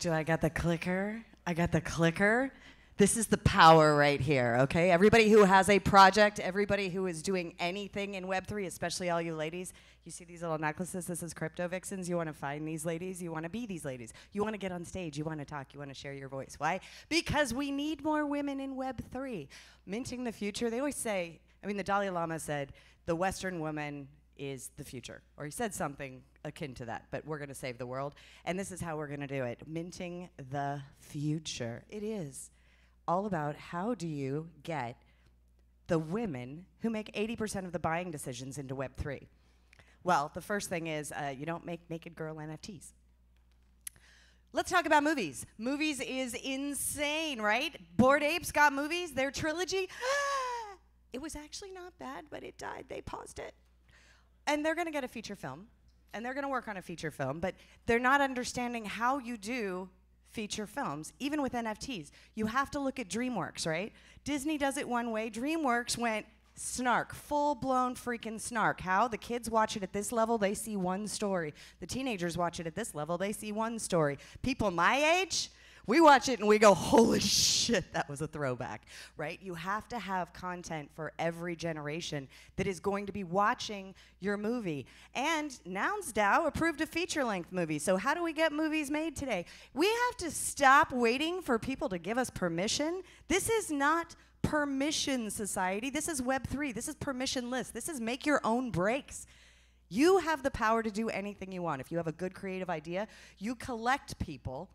Do I got the clicker? I got the clicker. This is the power right here, okay? Everybody who has a project, everybody who is doing anything in Web3, especially all you ladies, you see these little necklaces? This is Crypto Vixens. You want to find these ladies. You want to be these ladies. You want to get on stage. You want to talk. You want to share your voice. Why? Because we need more women in Web3. Minting the future, they always say, I mean, the Dalai Lama said, the Western woman is the future. Or he said something akin to that, but we're going to save the world. And this is how we're going to do it. Minting the future. It is all about how do you get the women who make 80% of the buying decisions into Web3. Well, the first thing is you don't make naked girl NFTs. Let's talk about movies. Movies is insane, right? Bored Apes got movies, their trilogy. It was actually not bad, but it died. They paused it. And they're going to get a feature film, and they're going to work on a feature film, but they're not understanding how you do feature films, even with NFTs. You have to look at DreamWorks, right? Disney does it one way. DreamWorks went snark, full-blown freaking snark. How? The kids watch it at this level, they see one story. The teenagers watch it at this level, they see one story. People my age, we watch it and we go, holy shit, that was a throwback, right? You have to have content for every generation that is going to be watching your movie. And NounsDAO approved a feature-length movie. So how do we get movies made today? We have to stop waiting for people to give us permission. This is not permission society. This is Web3. This is permissionless. This is make your own breaks. You have the power to do anything you want. If you have a good creative idea, you collect people.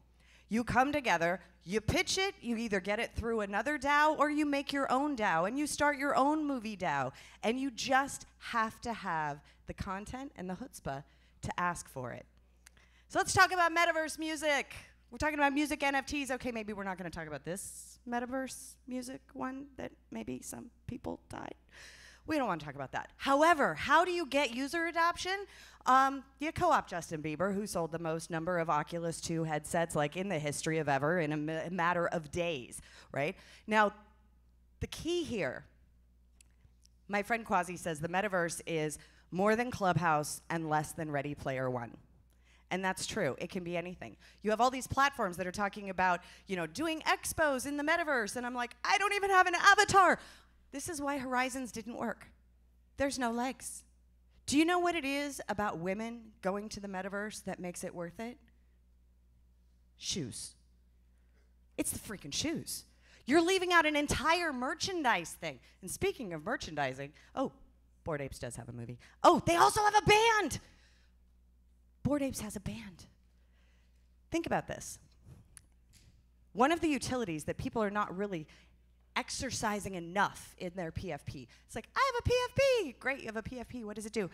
You come together, you pitch it, you either get it through another DAO or you make your own DAO and you start your own movie DAO. And you just have to have the content and the chutzpah to ask for it. So let's talk about metaverse music. We're talking about music NFTs. Okay, maybe we're not going to talk about this metaverse music one that maybe some people died. We don't want to talk about that. However, how do you get user adoption? You co-op Justin Bieber, who sold the most number of Oculus 2 headsets like in the history of ever in a matter of days, right? Now, the key here, my friend Quasi says the metaverse is more than Clubhouse and less than Ready Player One. And that's true. It can be anything. You have all these platforms that are talking about, you know, doing expos in the metaverse, and I'm like, I don't even have an avatar. This is why Horizons didn't work. There's no legs. Do you know what it is about women going to the metaverse that makes it worth it? Shoes. It's the freaking shoes. You're leaving out an entire merchandise thing. And speaking of merchandising, oh, Bored Apes does have a movie. Oh, they also have a band. Bored Apes has a band. Think about this. One of the utilities that people are not really exercising enough in their PFP. It's like, I have a PFP. Great, you have a PFP. What does it do?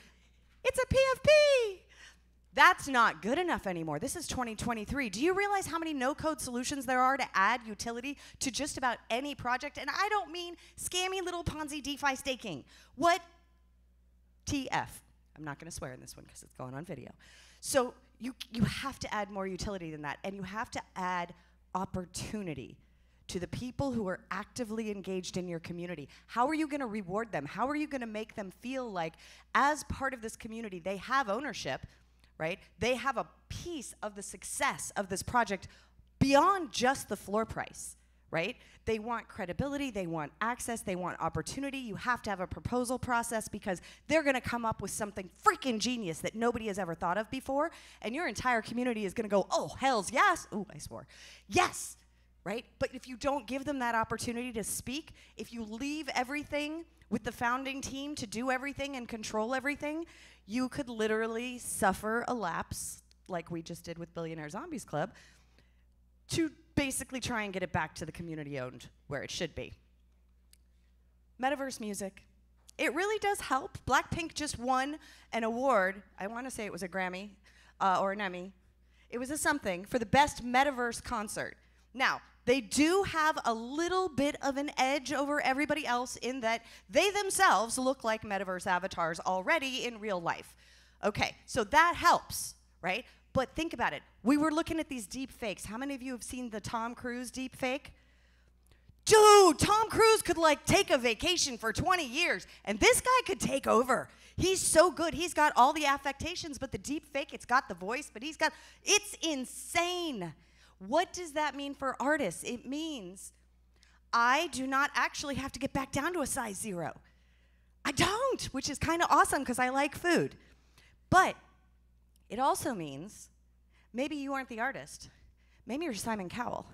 It's a PFP. That's not good enough anymore. This is 2023. Do you realize how many no-code solutions there are to add utility to just about any project? And I don't mean scammy little Ponzi DeFi staking. What TF? I'm not going to swear in this one because it's going on video. So you have to add more utility than that, and you have to add opportunity to the people who are actively engaged in your community. How are you going to reward them? How are you going to make them feel like, as part of this community, they have ownership, right? They have a piece of the success of this project beyond just the floor price, right? They want credibility, they want access, they want opportunity. You have to have a proposal process because they're going to come up with something freaking genius that nobody has ever thought of before, and your entire community is going to go, oh, hells yes. Ooh, I swore. Yes. Right? But if you don't give them that opportunity to speak, if you leave everything with the founding team to do everything and control everything, you could literally suffer a lapse, like we just did with Billionaire Zombies Club, to basically try and get it back to the community-owned where it should be. Metaverse music. It really does help. Blackpink just won an award. I want to say it was a Grammy or an Emmy. It was a something for the best metaverse concert. Now, they do have a little bit of an edge over everybody else in that they themselves look like metaverse avatars already in real life. Okay, so that helps, right? But think about it. We were looking at these deep fakes. How many of you have seen the Tom Cruise deep fake? Dude, Tom Cruise could like take a vacation for 20 years, and this guy could take over. He's so good. He's got all the affectations, but the deep fake, it's got the voice, but it's insane. What does that mean for artists? It means I do not actually have to get back down to a size 0. I don't, which is kind of awesome because I like food. But it also means maybe you aren't the artist. Maybe you're Simon Cowell.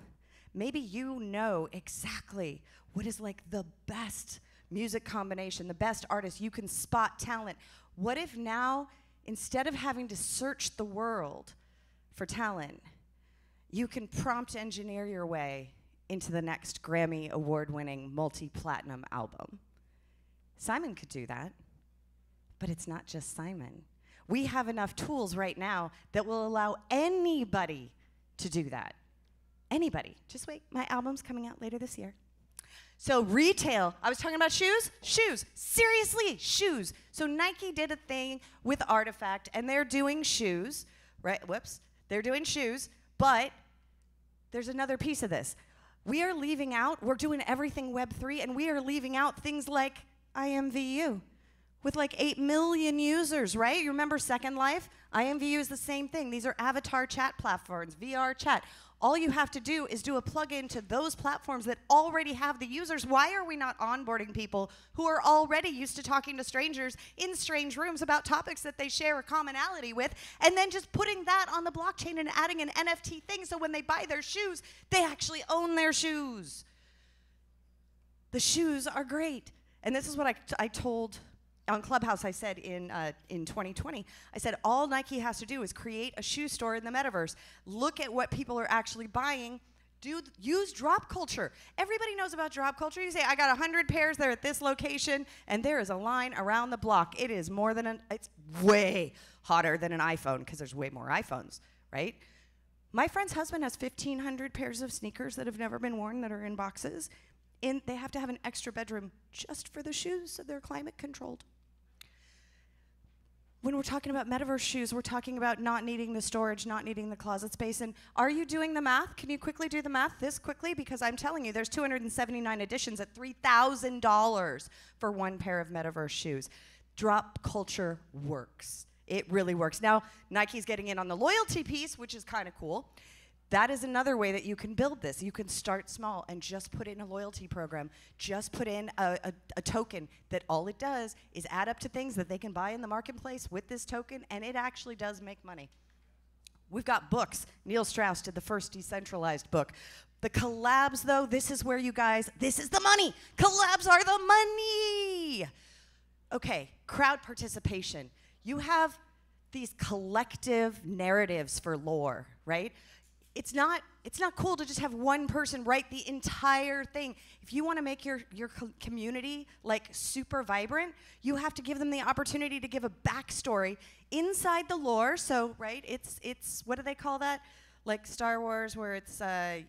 Maybe you know exactly what is like the best music combination, the best artist. You can spot talent. What if now, instead of having to search the world for talent, you can prompt engineer your way into the next Grammy award-winning multi-platinum album? Simon could do that, but it's not just Simon. We have enough tools right now that will allow anybody to do that. Anybody. Just wait, my album's coming out later this year. So retail, I was talking about shoes? Shoes, seriously, shoes. So Nike did a thing with Artifact, and they're doing shoes, right? Whoops, they're doing shoes, but there's another piece of this. We are leaving out, we're doing everything Web3, and we are leaving out things like IMVU with like 8 million users, right? You remember Second Life? IMVU is the same thing. These are avatar chat platforms, VR chat. All you have to do is do a plug-in to those platforms that already have the users. Why are we not onboarding people who are already used to talking to strangers in strange rooms about topics that they share a commonality with, and then just putting that on the blockchain and adding an NFT thing so when they buy their shoes, they actually own their shoes? The shoes are great. And this is what I told on Clubhouse. I said in 2020, I said all Nike has to do is create a shoe store in the metaverse. Look at what people are actually buying. Use drop culture. Everybody knows about drop culture. You say, I got 100 pairs there at this location, and there is a line around the block. It is more than it's way hotter than an iPhone because there's way more iPhones, right? My friend's husband has 1,500 pairs of sneakers that have never been worn that are in boxes. And they have to have an extra bedroom just for the shoes so they're climate controlled. When we're talking about metaverse shoes, we're talking about not needing the storage, not needing the closet space. And are you doing the math? Can you quickly do the math this quickly? Because I'm telling you, there's 279 editions at $3,000 for one pair of metaverse shoes. Drop culture works. It really works. Now, Nike's getting in on the loyalty piece, which is kind of cool. That is another way that you can build this. You can start small and just put in a loyalty program. Just put in a token that all it does is add up to things that they can buy in the marketplace with this token, and it actually does make money. We've got books. Neil Strauss did the first decentralized book. The collabs, though, this is where you guys, this is the money. Collabs are the money. Okay, crowd participation. You have these collective narratives for lore, right? It's not cool to just have one person write the entire thing. If you want to make your community like super vibrant, you have to give them the opportunity to give a backstory inside the lore. So, right, it's what do they call that? Like Star Wars, where it's the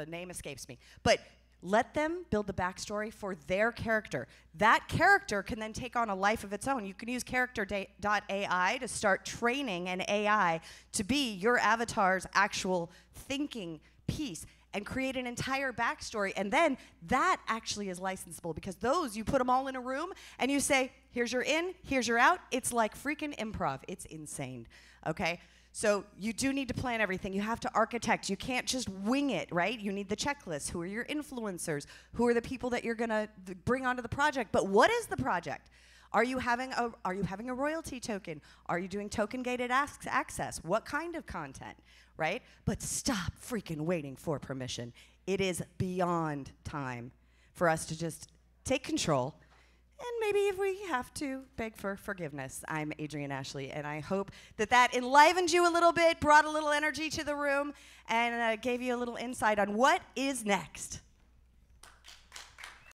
name escapes me. But let them build the backstory for their character. That character can then take on a life of its own. You can use character.ai to start training an AI to be your avatar's actual thinking piece and create an entire backstory. And then that actually is licensable because those, you put them all in a room and you say, here's your in, here's your out. It's like freaking improv. It's insane, okay? So you do need to plan everything. You have to architect. You can't just wing it, right? You need the checklist. Who are your influencers? Who are the people that you're going to bring onto the project? But what is the project? Are you having a royalty token? Are you doing token-gated access? What kind of content, right? But stop freaking waiting for permission. It is beyond time for us to just take control. And maybe if we have to, beg for forgiveness. I'm Adryenn Ashley, and I hope that that enlivened you a little bit, brought a little energy to the room, and gave you a little insight on what is next.